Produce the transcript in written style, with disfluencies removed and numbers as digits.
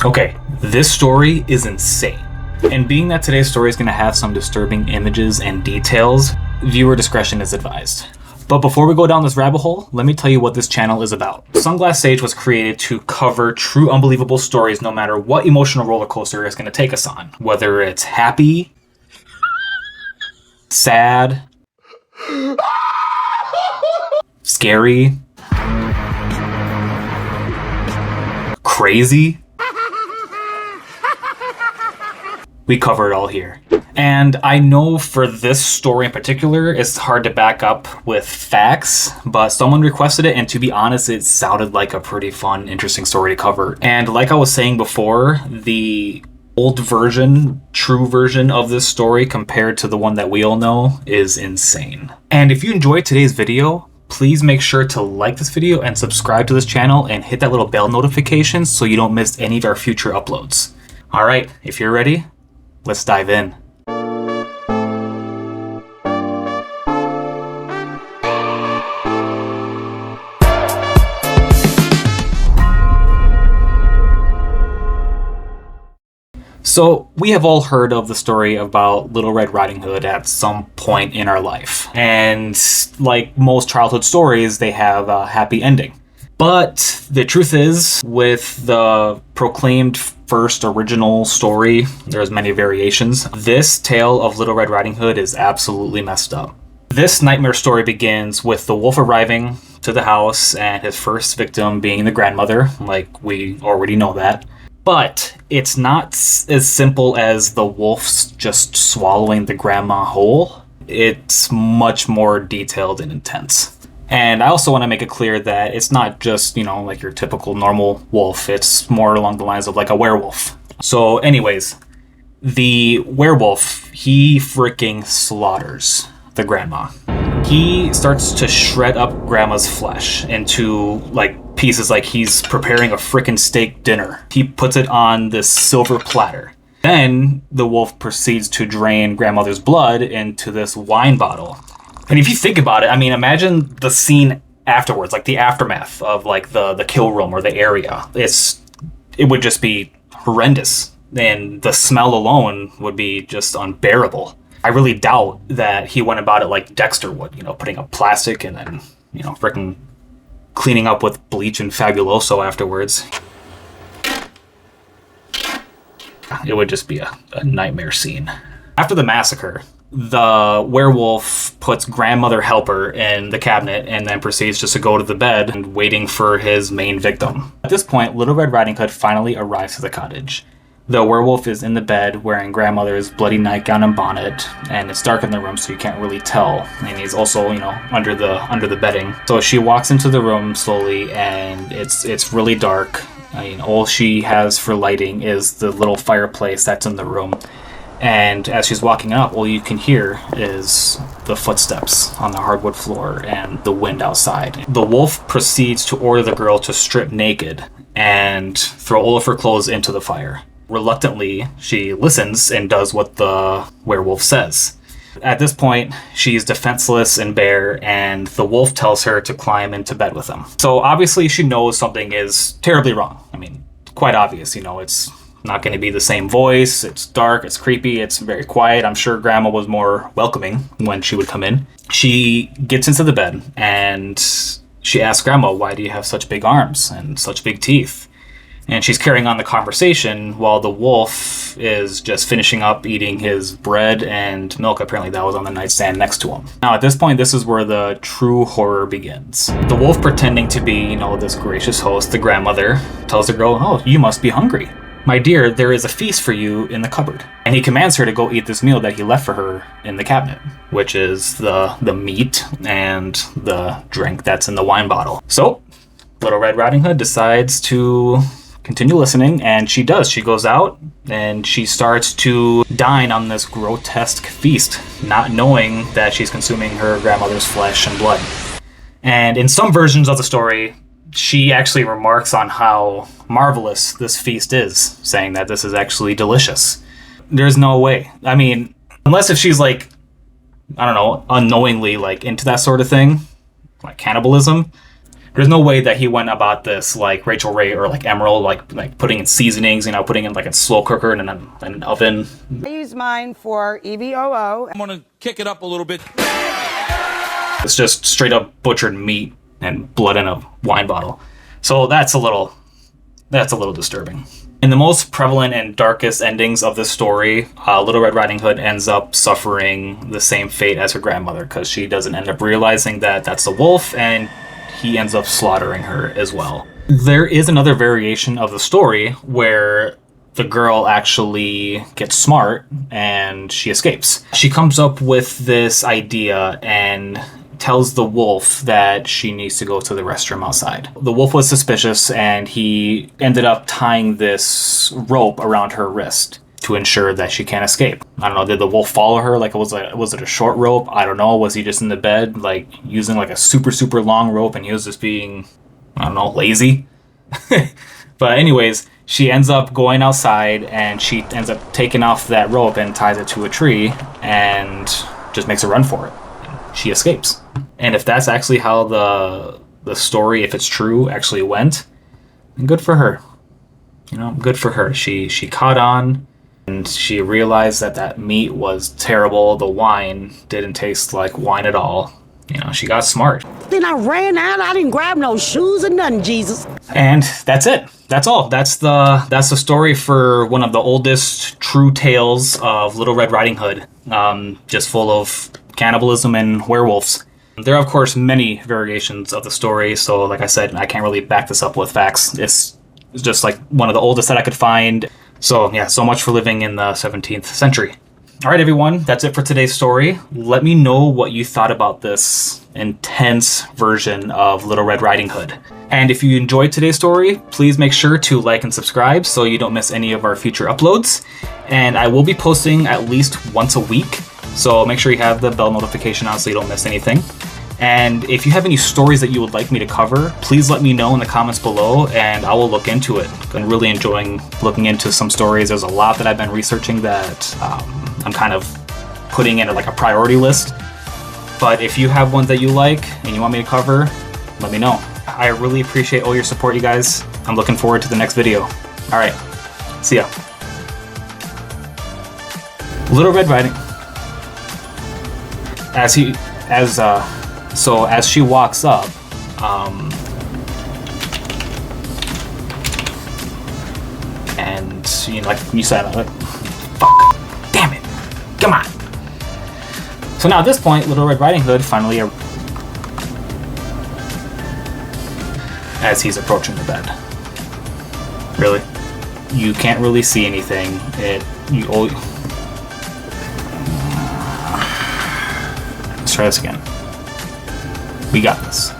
Okay, this story is insane. And being that today's story is going to have some disturbing images and details, viewer discretion is advised. But before we go down this rabbit hole, let me tell you what this channel is about. Sunglass Sage was created to cover true unbelievable stories no matter what emotional roller coaster it's going to take us on. Whether it's happy, sad, scary, crazy. We cover it all here. And I know for this story in particular, it's hard to back up with facts, but someone requested it, and to be honest, it sounded like a pretty fun, interesting story to cover. And like I was saying before, the old version, true version of this story compared to the one that we all know is insane. And if you enjoyed today's video, please make sure to like this video and subscribe to this channel and hit that little bell notification so you don't miss any of our future uploads. All right, if you're ready, let's dive in. So, we have all heard of the story about Little Red Riding Hood at some point in our life. And like most childhood stories, they have a happy ending. But the truth is, with the proclaimed first original story, there's many variations. This tale of Little Red Riding Hood is absolutely messed up. This nightmare story begins with the wolf arriving to the house and his first victim being the grandmother, like we already know that. But it's not as simple as the wolf's just swallowing the grandma whole. It's much more detailed and intense. And I also want to make it clear that it's not just, like your typical normal wolf. It's more along the lines of like a werewolf. So anyways, the werewolf, he freaking slaughters the grandma. He starts to shred up grandma's flesh into pieces like he's preparing a frickin' steak dinner. He puts it on this silver platter. Then the wolf proceeds to drain grandmother's blood into this wine bottle. And if you think about it, imagine the scene afterwards, like the aftermath of the kill room or the area. It would just be horrendous. And the smell alone would be just unbearable. I really doubt that he went about it like Dexter would, putting up plastic and then, frickin' cleaning up with bleach and Fabuloso afterwards. It would just be a nightmare scene. After the massacre, the werewolf puts grandmother Helper in the cabinet and then proceeds just to go to the bed and waiting for his main victim. At this point, Little Red Riding Hood finally arrives to the cottage. The werewolf is in the bed wearing grandmother's bloody nightgown and bonnet, and it's dark in the room so you can't really tell. And he's also, under the bedding. So she walks into the room slowly, and it's really dark. All she has for lighting is the little fireplace that's in the room. And as she's walking up, all you can hear is the footsteps on the hardwood floor and the wind outside. The wolf proceeds to order the girl to strip naked and throw all of her clothes into the fire. Reluctantly, she listens and does what the werewolf says. At this point, she's defenseless and bare, and the wolf tells her to climb into bed with him. So obviously she knows something is terribly wrong. Quite obvious, it's not going to be the same voice. It's dark, it's creepy, it's very quiet. I'm sure grandma was more welcoming when she would come in. She gets into the bed and she asks grandma, "Why do you have such big arms and such big teeth?" And she's carrying on the conversation while the wolf is just finishing up eating his bread and milk. Apparently that was on the nightstand next to him. Now at this point, this is where the true horror begins. The wolf, pretending to be, this gracious host, the grandmother, tells the girl, "Oh, you must be hungry. My dear, there is a feast for you in the cupboard." And he commands her to go eat this meal that he left for her in the cabinet, which is the meat and the drink that's in the wine bottle. So Little Red Riding Hood decides to continue listening, and she does. She goes out and she starts to dine on this grotesque feast, not knowing that she's consuming her grandmother's flesh and blood. And in some versions of the story, she actually remarks on how marvelous this feast is, saying that this is actually delicious. There's no way. Unless if she's unknowingly into that sort of thing, like cannibalism, There's no way that he went about this like Rachel Ray or like Emerald, like putting in seasonings, you know, putting in like a slow cooker and an oven. I use mine for EVOO. I'm gonna kick it up a little bit. It's just straight up butchered meat and blood in a wine bottle. So that's a little disturbing. In the most prevalent and darkest endings of this story, Little Red Riding Hood ends up suffering the same fate as her grandmother, because she doesn't end up realizing that that's the wolf, and he ends up slaughtering her as well. There is another variation of the story where the girl actually gets smart and she escapes. She comes up with this idea and tells the wolf that she needs to go to the restroom outside. The wolf was suspicious, and he ended up tying this rope around her wrist to ensure that she can't escape. I don't know, did the wolf follow her? Like, was it a short rope? I don't know. Was he just in the bed, like, using like a super long rope, and he was just being, I don't know, lazy? But anyways, she ends up going outside, and she ends up taking off that rope and ties it to a tree and just makes a run for it. She escapes. And if that's actually how the story, if it's true, actually went, then good for her. You know, good for her. She caught on, and she realized that meat was terrible. The wine didn't taste like wine at all. You know, she got smart. Then I ran out. I didn't grab no shoes or nothing, Jesus. And that's it. That's all. That's the story for one of the oldest true tales of Little Red Riding Hood. Just full of cannibalism and werewolves. There are, of course, many variations of the story, so like I said, I can't really back this up with facts. It's just like one of the oldest that I could find. So yeah, so much for living in the 17th century. All right, everyone, that's it for today's story. Let me know what you thought about this intense version of Little Red Riding Hood. And if you enjoyed today's story, please make sure to like and subscribe so you don't miss any of our future uploads. And I will be posting at least once a week, so make sure you have the bell notification on so you don't miss anything. And if you have any stories that you would like me to cover, please let me know in the comments below and I will look into it. I'm really enjoying looking into some stories. There's a lot that I've been researching that I'm kind of putting in like a priority list. But if you have ones that you like and you want me to cover, let me know. I really appreciate all your support, you guys. I'm looking forward to the next video. All right, see ya. Little Red Riding. As she walks up, and you know, like you said, fuck, damn it, come on. So now at this point, Little Red Riding Hood finally, as he's approaching the bed. Really, you can't really see anything. Let's try this again. We got this.